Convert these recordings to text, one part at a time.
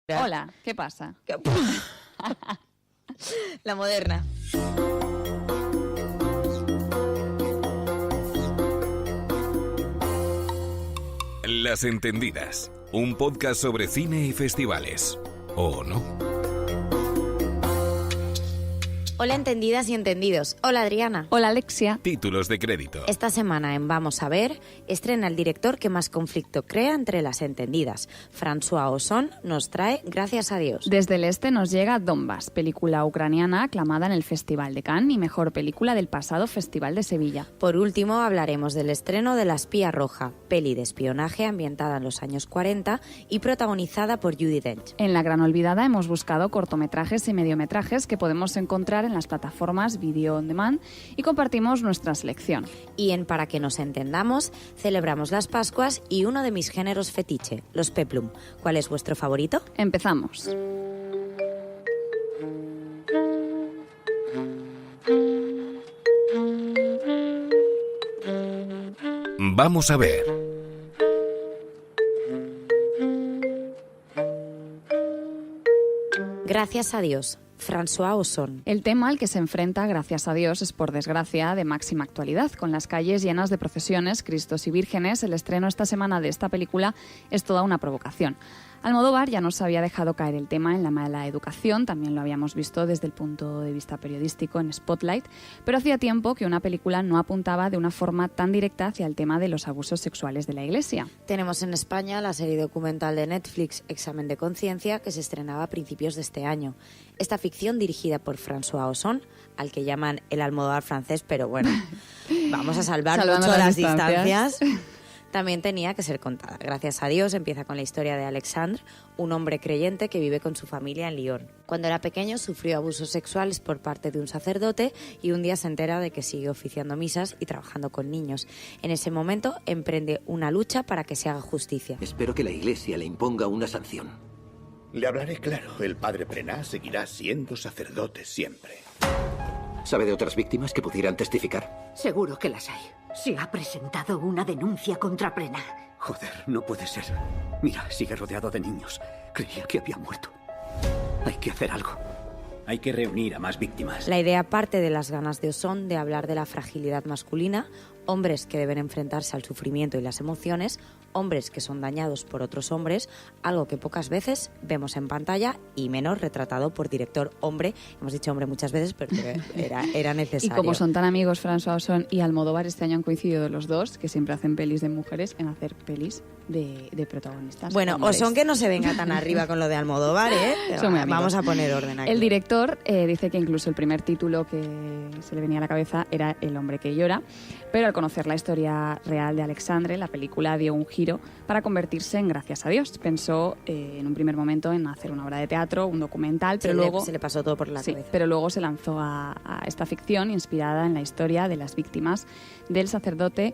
Hola, ¿qué pasa? La moderna. Las Entendidas, un podcast sobre cine y festivales. ¿O no? Hola entendidas y entendidos. Hola Adriana. Hola, Alexia. Títulos de crédito. Esta semana en Vamos a ver estrena el director que más conflicto crea entre las entendidas. François Ozon nos trae Gracias a Dios. Desde el este nos llega Donbass, película ucraniana aclamada en el Festival de Cannes y mejor película del pasado Festival de Sevilla. Por último hablaremos del estreno de La espía roja, peli de espionaje ambientada en los años 40 y protagonizada por Judi Dench. En La Gran Olvidada hemos buscado cortometrajes y mediometrajes que podemos encontrar en las plataformas Video On Demand y compartimos nuestra selección. Y en Para que nos entendamos, celebramos las Pascuas y uno de mis géneros fetiche, los peplum. ¿Cuál es vuestro favorito? Empezamos. Vamos a ver. Gracias a Dios. François Ozon. El tema al que se enfrenta, gracias a Dios, es por desgracia de máxima actualidad. Con las calles llenas de procesiones, cristos y vírgenes, el estreno esta semana de esta película es toda una provocación. Almodóvar ya nos había dejado caer el tema en La mala educación, también lo habíamos visto desde el punto de vista periodístico en Spotlight, pero hacía tiempo que una película no apuntaba de una forma tan directa hacia el tema de los abusos sexuales de la Iglesia. Tenemos en España la serie documental de Netflix Examen de conciencia, que se estrenaba a principios de este año. Esta ficción, dirigida por François Ozon, al que llaman el Almodóvar francés, pero bueno, vamos a salvar Salvando mucho las las distancias. También tenía que ser contada. Gracias a Dios empieza con la historia de Alexandre, un hombre creyente que vive con su familia en Lyon. Cuando era pequeño sufrió abusos sexuales por parte de un sacerdote y un día se entera de que sigue oficiando misas y trabajando con niños. En ese momento emprende una lucha para que se haga justicia. Espero que la Iglesia le imponga una sanción. Le hablaré claro. El padre Prenat seguirá siendo sacerdote siempre. ¿Sabe de otras víctimas que pudieran testificar? Seguro que las hay. Se ha presentado una denuncia contra Prenat. Joder, no puede ser. Mira, sigue rodeado de niños. Creía que había muerto. Hay que hacer algo. Hay que reunir a más víctimas. La idea parte de las ganas de Ozon de hablar de la fragilidad masculina, hombres que deben enfrentarse al sufrimiento y las emociones, hombres que son dañados por otros hombres, algo que pocas veces vemos en pantalla y menos retratado por director hombre. Hemos dicho hombre muchas veces, pero era necesario. Y como son tan amigos François Ozon y Almodóvar, este año han coincidido los dos, que siempre hacen pelis de mujeres, en hacer pelis de protagonistas. Bueno, hombres. Ozon que no se venga tan arriba con lo de Almodóvar, ¿eh? Son muy amigos. Vamos a poner orden aquí. El director dice que incluso el primer título que se le venía a la cabeza era El hombre que llora, pero al conocer la historia real de Alexandre, la película dio un giro para convertirse en Gracias a Dios. Pensó en un primer momento en hacer una obra de teatro, un documental, pero luego se le pasó todo por la cabeza. Pero luego se lanzó a esta ficción inspirada en la historia de las víctimas del sacerdote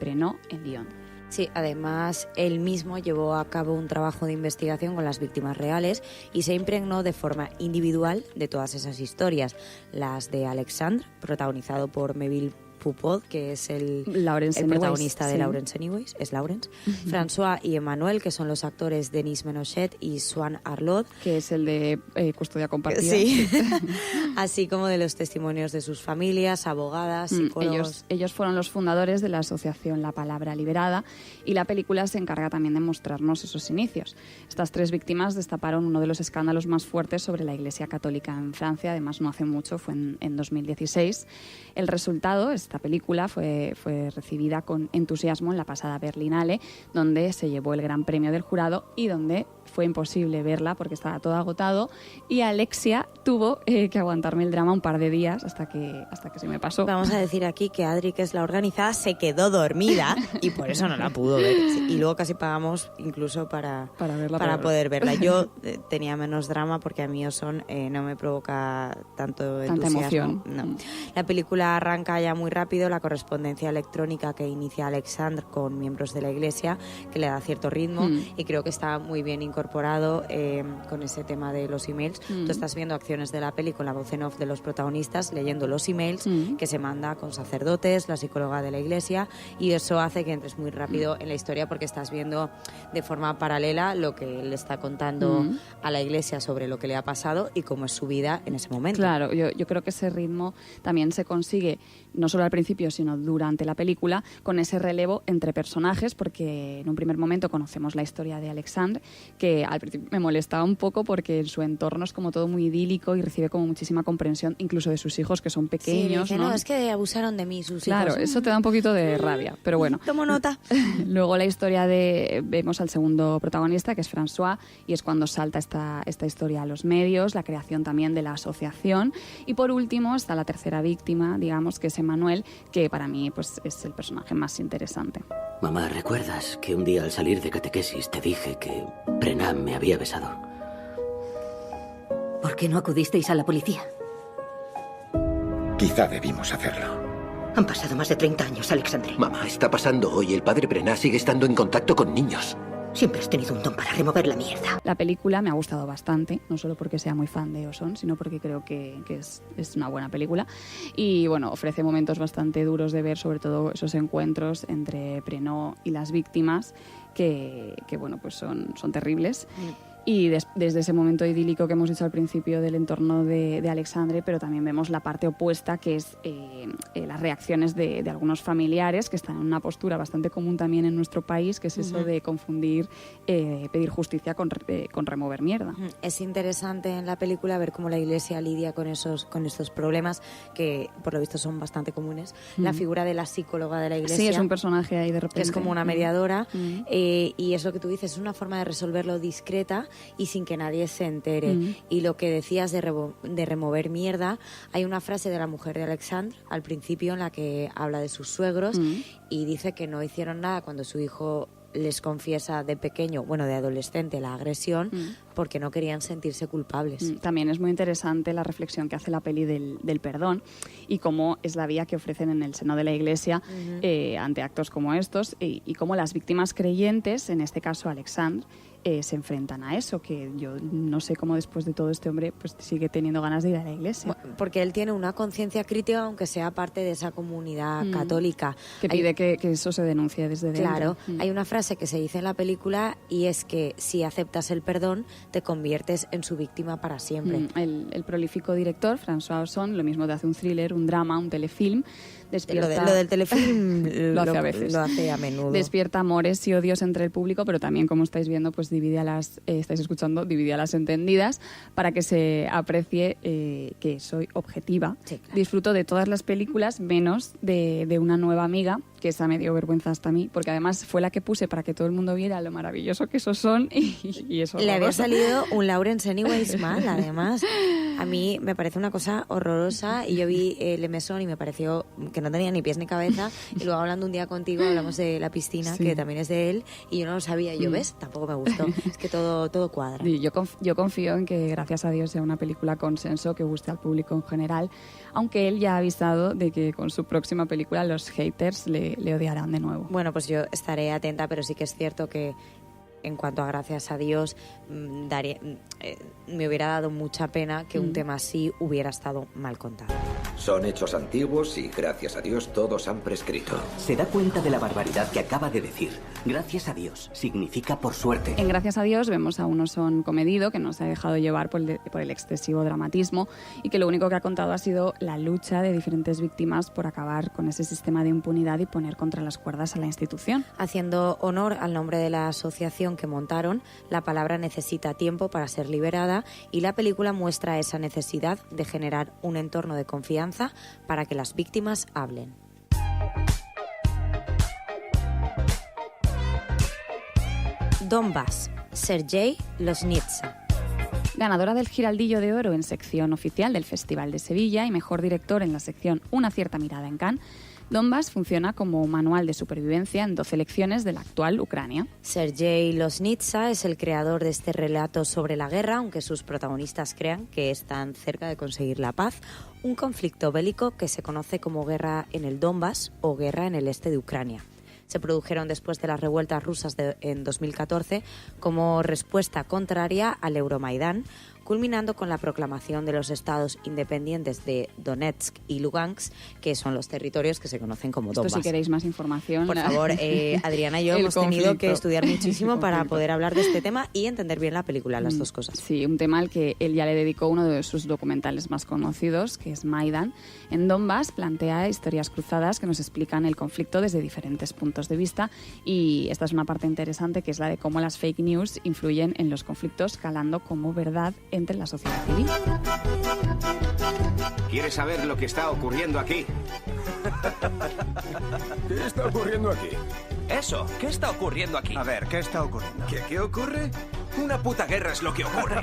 Prenat en Lyon. Sí, además él mismo llevó a cabo un trabajo de investigación con las víctimas reales y se impregnó de forma individual de todas esas historias. Las de Alexandre, protagonizado por Melville Poupeau, que es el protagonista de Laurence Anyways, es Laurence. François y Emmanuel, que son los actores Denis Menochet y Swan Arlot, que es el de Custodia Compartida. Sí. Así como de los testimonios de sus familias, abogadas, psicólogos. Ellos fueron los fundadores de la asociación La Palabra Liberada y la película se encarga también de mostrarnos esos inicios. Estas tres víctimas destaparon uno de los escándalos más fuertes sobre la Iglesia Católica en Francia, además no hace mucho, fue en 2016. El resultado, esta película fue recibida con entusiasmo en la pasada Berlinale, donde se llevó el gran premio del jurado y donde fue imposible verla porque estaba todo agotado y Alexia tuvo que aguantarme el drama un par de días hasta que se me pasó. Vamos a decir aquí que Adri, que es la organizada, se quedó dormida y por eso no la pudo ver. Y luego casi pagamos incluso para poder verla. Yo tenía menos drama porque a mí Ozon no me provoca tanto entusiasmo. Emoción. No. La película arranca ya muy rápido, la correspondencia electrónica que inicia Alexandre con miembros de la Iglesia, que le da cierto ritmo y creo que está muy bien incorporado con ese tema de los emails. Tú estás viendo acciones de la peli con la voz en off de los protagonistas, leyendo los emails que se manda con sacerdotes, la psicóloga de la iglesia, y eso hace que entres muy rápido en la historia porque estás viendo de forma paralela lo que le está contando a la iglesia sobre lo que le ha pasado y cómo es su vida en ese momento. Claro, yo creo que ese ritmo también se consigue no solo al principio, sino durante la película, con ese relevo entre personajes, porque en un primer momento conocemos la historia de Alexandre, que al principio me molestaba un poco porque en su entorno es como todo muy idílico y recibe como muchísima comprensión, incluso de sus hijos, que son pequeños. Sí, dice, no, es que abusaron de mí sus hijos. Claro, eso te da un poquito de rabia, pero bueno. Tomo nota. Luego la historia vemos al segundo protagonista, que es François, y es cuando salta esta historia a los medios, la creación también de la asociación. Y por último está la tercera víctima, digamos, que es Emmanuel, que para mí pues es el personaje más interesante. Mamá, ¿recuerdas que un día al salir de catequesis te dije que Prenat me había besado? ¿Por qué no acudisteis a la policía? Quizá debimos hacerlo. Han pasado más de 30 años, Alexandre. Mamá, está pasando hoy. El padre Prenat sigue estando en contacto con niños. Siempre has tenido un don para remover la mierda. La película me ha gustado bastante, no solo porque sea muy fan de Ozon, sino porque creo que es una buena película. Y bueno, ofrece momentos bastante duros de ver, sobre todo esos encuentros entre Prenat y las víctimas, que bueno, pues son terribles. Y desde ese momento idílico que hemos dicho al principio del entorno de Alexandre, pero también vemos la parte opuesta, que es las reacciones de algunos familiares que están en una postura bastante común también en nuestro país, que es eso de confundir pedir justicia con remover mierda. Es interesante en la película ver cómo la Iglesia lidia con estos problemas que por lo visto son bastante comunes. La figura de la psicóloga de la Iglesia, sí, es un personaje ahí de repente, es como una mediadora, y es lo que tú dices, es una forma de resolverlo discreta y sin que nadie se entere. Y lo que decías de remover mierda, hay una frase de la mujer de Alexandre al principio en la que habla de sus suegros y dice que no hicieron nada cuando su hijo les confiesa de pequeño, bueno, de adolescente, la agresión, porque no querían sentirse culpables. También es muy interesante la reflexión que hace la peli del perdón y cómo es la vía que ofrecen en el seno de la Iglesia ante actos como estos, y cómo las víctimas creyentes, en este caso Alexandre, se enfrentan a eso, que yo no sé cómo después de todo este hombre pues sigue teniendo ganas de ir a la iglesia. Porque él tiene una conciencia crítica, aunque sea parte de esa comunidad católica. Que pide que eso se denuncie desde dentro. Claro, hay una frase que se dice en la película y es que si aceptas el perdón, te conviertes en su víctima para siempre. El prolífico director, François Ozon, lo mismo te hace un thriller, un drama, un telefilm. Lo del telefilm lo hace a veces. Lo hace a menudo. Despierta amores y odios entre el público, pero también, como estáis viendo, pues divide a las entendidas para que se aprecie que soy objetiva. Sí, claro. Disfruto de todas las películas, menos de Una nueva amiga, que esa me dio vergüenza hasta a mí, porque además fue la que puse para que todo el mundo viera lo maravilloso que esos son y eso. Le había salido un Lawrence Anyways mal, además. A mí me parece una cosa horrorosa y yo vi Le Maison y me pareció que no tenía ni pies ni cabeza, y luego hablando un día contigo hablamos de La piscina, que también es de él, y yo no lo sabía, y yo, ¿ves? Tampoco me gustó. Es que todo cuadra. Sí, yo confío en que, gracias a Dios, sea una película consenso que guste al público en general, aunque él ya ha avisado de que con su próxima película los haters le odiarán de nuevo. Bueno, pues yo estaré atenta, pero sí que es cierto que en cuanto a gracias a Dios, me hubiera dado mucha pena que un tema así hubiera estado mal contado. Son hechos antiguos y, gracias a Dios, todos han prescrito. Se da cuenta de la barbaridad que acaba de decir. Gracias a Dios significa por suerte. En Gracias a Dios vemos a un Ozon comedido que no se ha dejado llevar por el excesivo dramatismo y que lo único que ha contado ha sido la lucha de diferentes víctimas por acabar con ese sistema de impunidad y poner contra las cuerdas a la institución. Haciendo honor al nombre de la asociación que montaron, la palabra necesita tiempo para ser liberada, y la película muestra esa necesidad de generar un entorno de confianza para que las víctimas hablen. Donbass, Sergei Loznitsa. Ganadora del Giraldillo de Oro en sección oficial del Festival de Sevilla y mejor director en la sección Una cierta mirada en Cannes, Donbass funciona como manual de supervivencia en 12 lecciones de la actual Ucrania. Sergei Loznitsa es el creador de este relato sobre la guerra, aunque sus protagonistas crean que están cerca de conseguir la paz, un conflicto bélico que se conoce como guerra en el Donbass o guerra en el este de Ucrania. se produjeron después de las revueltas rusas en 2014 como respuesta contraria al Euromaidán, culminando con la proclamación de los estados independientes de Donetsk y Lugansk, que son los territorios que se conocen como Donbass. Esto, si queréis más información... Por favor, Adriana y yo hemos tenido que estudiar muchísimo para poder hablar de este tema y entender bien la película, las dos cosas. Sí, un tema al que él ya le dedicó uno de sus documentales más conocidos, que es Maidan. En Donbass plantea historias cruzadas que nos explican el conflicto desde diferentes puntos de vista, y esta es una parte interesante, que es la de cómo las fake news influyen en los conflictos, calando como verdad entre la sociedad civil. ¿Quieres saber lo que está ocurriendo aquí? ¿Qué está ocurriendo aquí? Eso, ¿qué está ocurriendo aquí? A ver, ¿qué está ocurriendo? ¿Qué ocurre? Una puta guerra es lo que ocurre.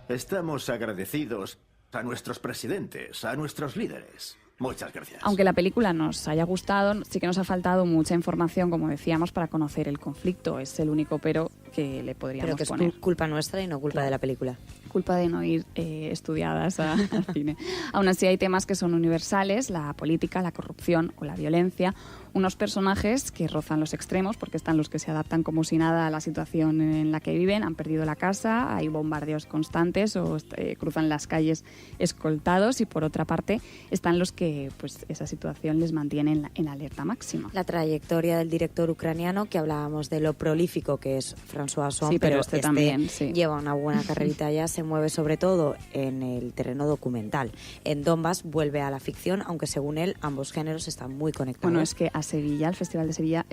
Estamos agradecidos a nuestros presidentes, a nuestros líderes. Muchas gracias. Aunque la película nos haya gustado, sí que nos ha faltado mucha información, como decíamos, para conocer el conflicto. Es el único pero que le podríamos poner. Pero que es culpa nuestra y no culpa de la película. Culpa de no ir estudiadas al cine. Aún así hay temas que son universales: la política, la corrupción o la violencia. Unos personajes que rozan los extremos, porque están los que se adaptan como si nada a la situación en la que viven, han perdido la casa, hay bombardeos constantes o cruzan las calles escoltados, y por otra parte están los que pues esa situación les mantiene en alerta máxima. La trayectoria del director ucraniano, que hablábamos de lo prolífico que es François Ozon, sí, pero este también lleva una buena carrerita ya, se mueve sobre todo en el terreno documental. En Donbass vuelve a la ficción, aunque según él ambos géneros están muy conectados. Bueno, es que a Sevilla, el Festival de Sevilla,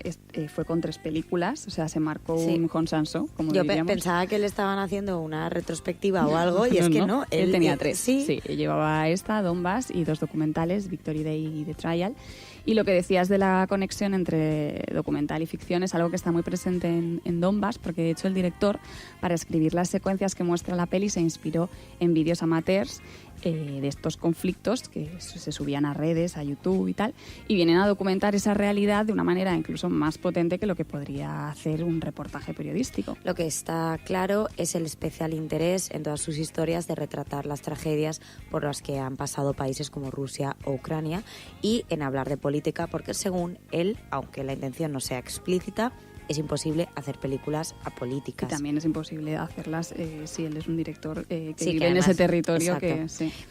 fue con 3 películas, o sea, se marcó un consenso, como diríamos. Yo pensaba que le estaban haciendo una retrospectiva o algo, y es que no. Él tenía 3. Sí, llevaba esta, Donbass, y 2 documentales, Victory Day y The Trial. Y lo que decías de la conexión entre documental y ficción es algo que está muy presente en Donbass, porque de hecho el director, para escribir las secuencias que muestra la peli, se inspiró en vídeos amateurs de estos conflictos que se subían a redes, a YouTube y tal, y vienen a documentar esa realidad de una manera incluso más potente que lo que podría hacer un reportaje periodístico. Lo que está claro es el especial interés en todas sus historias de retratar las tragedias por las que han pasado países como Rusia o Ucrania, y en hablar de política, porque según él, aunque la intención no sea explícita, es imposible hacer películas apolíticas. Y también es imposible hacerlas si él es un director que sí, vive que además, en ese territorio.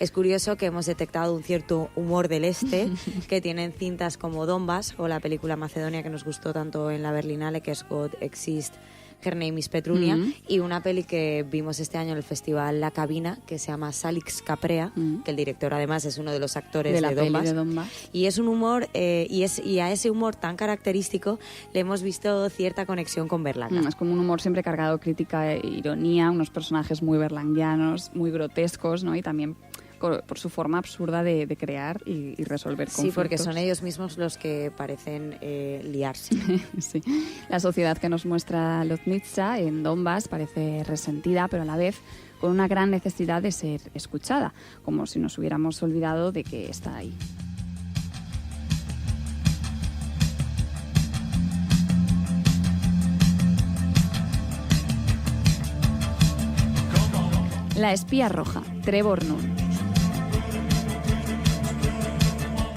Es curioso que hemos detectado un cierto humor del este que tienen cintas como Donbass o la película Macedonia, que nos gustó tanto en la Berlinale, que es God Exist, Her Name is Petrunia, y una peli que vimos este año en el festival La Cabina, que se llama Salix Caprea, que el director además es uno de los actores de Donbass. Y es un humor, y a ese humor tan característico le hemos visto cierta conexión con Berlanga. Es como un humor siempre cargado de crítica e ironía, unos personajes muy berlanguianos, muy grotescos, ¿no? Y también por su forma absurda de crear y resolver conflictos. Sí, porque son ellos mismos los que parecen liarse. Sí. La sociedad que nos muestra Lotnitsa en Donbass parece resentida, pero a la vez con una gran necesidad de ser escuchada, como si nos hubiéramos olvidado de que está ahí. La espía roja, Trevor Nunn.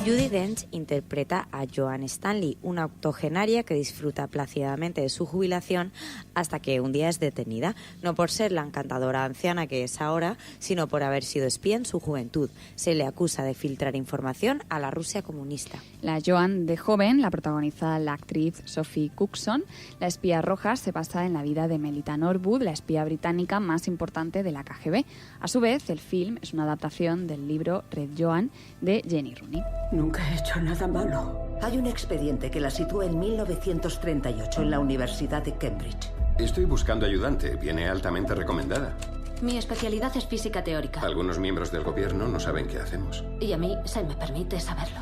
Judi Dench interpreta a Joan Stanley, una octogenaria que disfruta plácidamente de su jubilación hasta que un día es detenida, no por ser la encantadora anciana que es ahora, sino por haber sido espía en su juventud. Se le acusa de filtrar información a la Rusia comunista. La Joan de joven la protagoniza la actriz Sophie Cookson. La espía roja se basa en la vida de Melita Norwood, la espía británica más importante de la KGB. A su vez, el film es una adaptación del libro Red Joan de Jenny Rooney. Nunca he hecho nada malo. Hay un expediente que la sitúa en 1938 en la Universidad de Cambridge. Estoy buscando ayudante. Viene altamente recomendada. Mi especialidad es física teórica. Algunos miembros del gobierno no saben qué hacemos. Y a mí se me permite saberlo.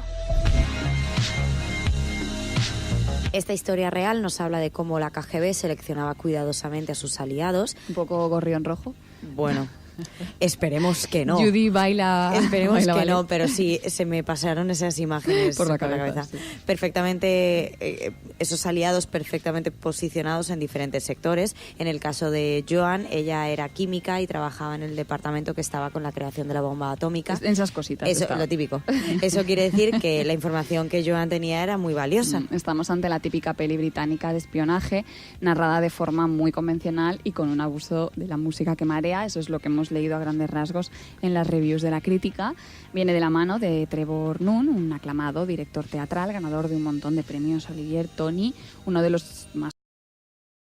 Esta historia real nos habla de cómo la KGB seleccionaba cuidadosamente a sus aliados. Un poco Gorrión Rojo. Bueno, Esperemos que no. Judy baila. Esperemos baila que ballet. no, pero sí, se me pasaron esas imágenes por la cabeza. Sí. Perfectamente, esos aliados perfectamente posicionados en diferentes sectores. En el caso de Joan, ella era química y trabajaba en el departamento que estaba con la creación de la bomba atómica. En esas cositas. Eso, estaba. lo típico. Eso quiere decir que la información que Joan tenía era muy valiosa. Estamos ante la típica peli británica de espionaje, narrada de forma muy convencional y con un abuso de la música que marea. Eso es lo que hemos leído a grandes rasgos en las reviews de la crítica. Viene de la mano de Trevor Nunn, un aclamado director teatral, ganador de un montón de premios Olivier, Tony, uno de los más